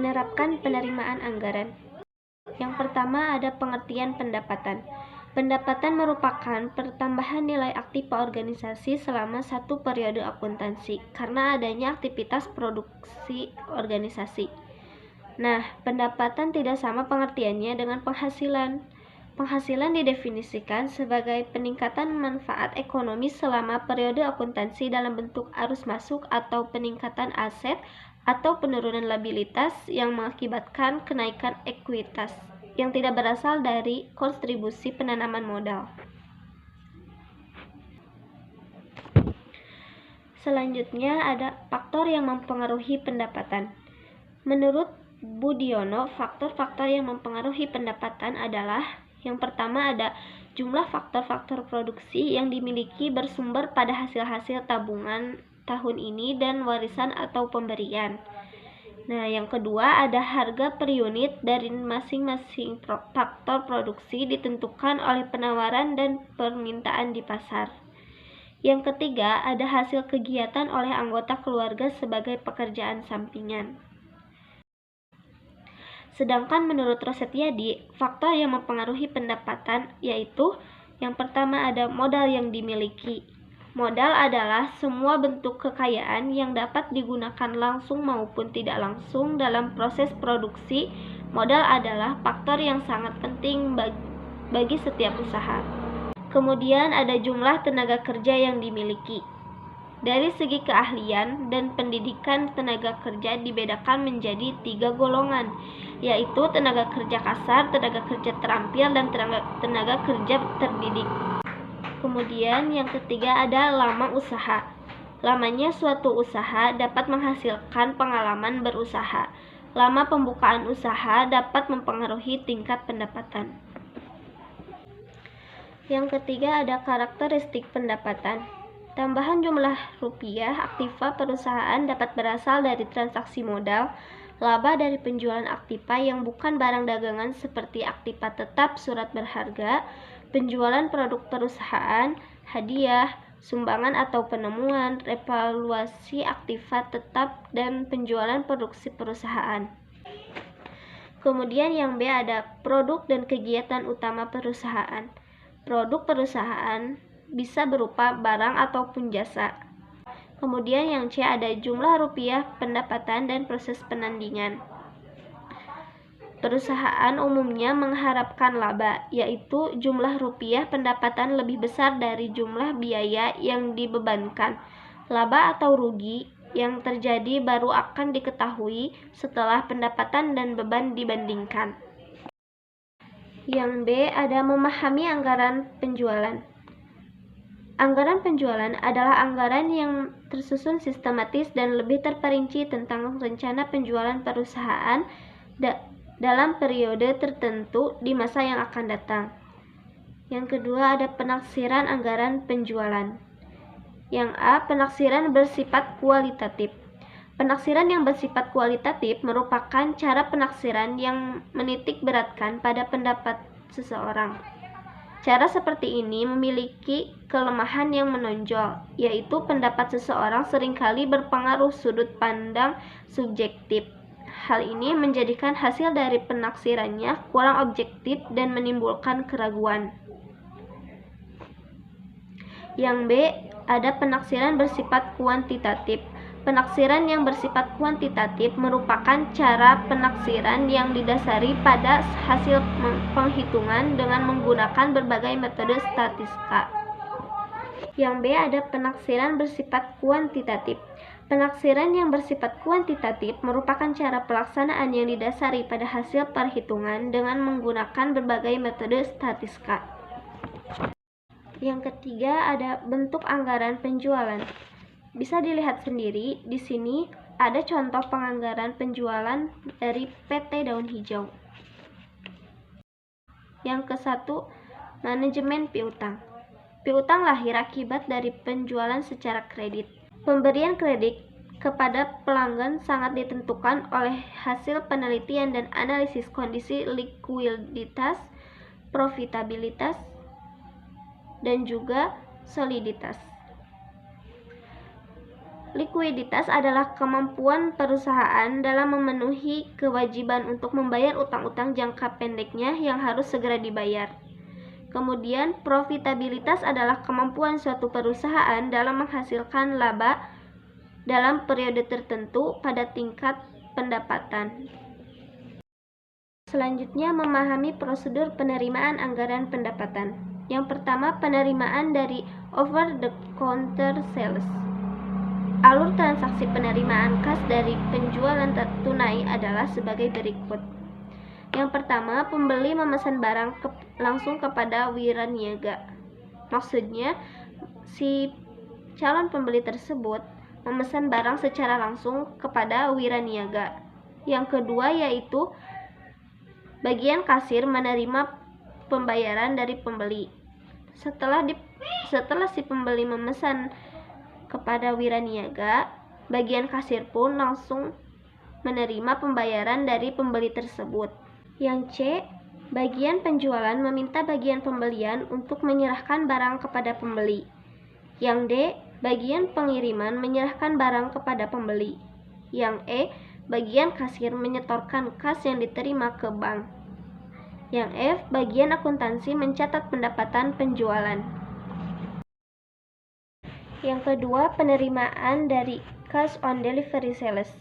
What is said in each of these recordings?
Menerapkan penerimaan anggaran. Yang pertama ada pengertian pendapatan. Pendapatan merupakan pertambahan nilai aktiva organisasi selama satu periode akuntansi karena adanya aktivitas produksi organisasi. Nah, pendapatan tidak sama pengertiannya dengan penghasilan. Penghasilan didefinisikan sebagai peningkatan manfaat ekonomi selama periode akuntansi dalam bentuk arus masuk atau peningkatan aset atau penurunan labilitas yang mengakibatkan kenaikan ekuitas yang tidak berasal dari kontribusi penanaman modal. Selanjutnya ada faktor yang mempengaruhi pendapatan. Menurut Budiono, faktor-faktor yang mempengaruhi pendapatan adalah yang pertama ada jumlah faktor-faktor produksi yang dimiliki bersumber pada hasil-hasil tabungan tahun ini dan warisan atau pemberian. Nah, yang kedua ada harga per unit dari masing-masing faktor produksi ditentukan oleh penawaran dan permintaan di pasar. Yang ketiga ada hasil kegiatan oleh anggota keluarga sebagai pekerjaan sampingan. Sedangkan menurut Rosetyadi, faktor yang mempengaruhi pendapatan yaitu yang pertama ada modal yang dimiliki. Modal adalah semua bentuk kekayaan yang dapat digunakan langsung maupun tidak langsung dalam proses produksi. Modal adalah faktor yang sangat penting bagi setiap usaha. Kemudian ada jumlah tenaga kerja yang dimiliki. Dari segi keahlian dan pendidikan tenaga kerja dibedakan menjadi 3 golongan, yaitu tenaga kerja kasar, tenaga kerja terampil, dan tenaga kerja terdidik. Kemudian yang ketiga ada lama usaha. Lamanya suatu usaha dapat menghasilkan pengalaman berusaha. Lama pembukaan usaha dapat mempengaruhi tingkat pendapatan. Yang ketiga ada karakteristik pendapatan. Tambahan jumlah rupiah aktiva perusahaan dapat berasal dari transaksi modal, laba dari penjualan aktiva yang bukan barang dagangan seperti aktiva tetap, surat berharga, penjualan produk perusahaan, hadiah, sumbangan atau penemuan, revaluasi aktiva tetap, dan penjualan produksi perusahaan. Kemudian yang B ada produk dan kegiatan utama perusahaan. Produk perusahaan bisa berupa barang ataupun jasa. Kemudian yang C ada jumlah rupiah pendapatan dan proses penandingan. Perusahaan umumnya mengharapkan laba, yaitu jumlah rupiah pendapatan lebih besar dari jumlah biaya yang dibebankan. Laba atau rugi yang terjadi baru akan diketahui setelah pendapatan dan beban dibandingkan. Yang B ada memahami anggaran penjualan. Anggaran penjualan adalah anggaran yang tersusun sistematis dan lebih terperinci tentang rencana penjualan perusahaan dalam periode tertentu di masa yang akan datang. Yang kedua ada penaksiran anggaran penjualan. Yang A, penaksiran bersifat kualitatif. Penaksiran yang bersifat kualitatif merupakan cara penaksiran yang menitik beratkan pada pendapat seseorang. Cara seperti ini memiliki kelemahan yang menonjol, yaitu pendapat seseorang seringkali berpengaruh sudut pandang subjektif. Hal ini menjadikan hasil dari penaksirannya kurang objektif dan menimbulkan keraguan. Yang B ada penaksiran bersifat kuantitatif. Penaksiran yang bersifat kuantitatif merupakan cara penaksiran yang didasari pada hasil penghitungan dengan menggunakan berbagai metode statistika. Yang B ada penaksiran bersifat kuantitatif. Penaksiran yang bersifat kuantitatif merupakan cara pelaksanaan yang didasari pada hasil perhitungan dengan menggunakan berbagai metode statistika. Yang ketiga ada bentuk anggaran penjualan. Bisa dilihat sendiri, di sini ada contoh penganggaran penjualan dari PT Daun Hijau. Yang ke-1, manajemen piutang. Piutang lahir akibat dari penjualan secara kredit. Pemberian kredit kepada pelanggan sangat ditentukan oleh hasil penelitian dan analisis kondisi likuiditas, profitabilitas, dan juga soliditas. Likuiditas adalah kemampuan perusahaan dalam memenuhi kewajiban untuk membayar utang-utang jangka pendeknya yang harus segera dibayar. Kemudian, profitabilitas adalah kemampuan suatu perusahaan dalam menghasilkan laba dalam periode tertentu pada tingkat pendapatan. Selanjutnya, memahami prosedur penerimaan anggaran pendapatan. Yang pertama, penerimaan dari over-the-counter sales. Alur transaksi penerimaan kas dari penjualan tunai adalah sebagai berikut. Yang pertama, pembeli memesan barang langsung kepada wiraniaga. Maksudnya, si calon pembeli tersebut memesan barang secara langsung kepada wiraniaga. Yang kedua yaitu bagian kasir menerima pembayaran dari pembeli. Setelah si pembeli memesan kepada wiraniaga, bagian kasir pun langsung menerima pembayaran dari pembeli tersebut. Yang C, bagian penjualan meminta bagian pembelian untuk menyerahkan barang kepada pembeli. Yang D, bagian pengiriman menyerahkan barang kepada pembeli. Yang E, bagian kasir menyetorkan kas yang diterima ke bank. Yang F, bagian akuntansi mencatat pendapatan penjualan. Yang kedua, penerimaan dari cash on delivery sales.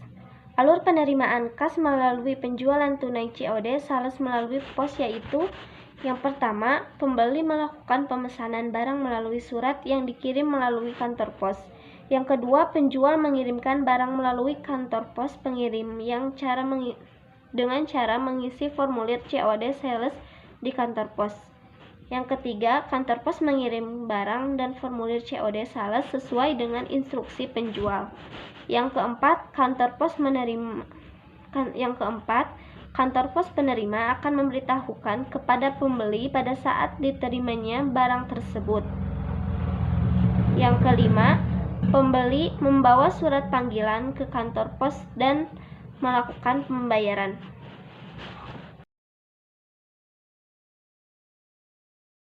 Alur penerimaan kas melalui penjualan tunai COD sales melalui pos yaitu: yang pertama, pembeli melakukan pemesanan barang melalui surat yang dikirim melalui kantor pos. Yang kedua, penjual mengirimkan barang melalui kantor pos pengirim dengan cara mengisi formulir COD sales di kantor pos. Yang ketiga, kantor pos mengirim barang dan formulir COD sales sesuai dengan instruksi penjual. Yang keempat, kantor pos penerima akan memberitahukan kepada pembeli pada saat diterimanya barang tersebut. Yang kelima, pembeli membawa surat panggilan ke kantor pos dan melakukan pembayaran.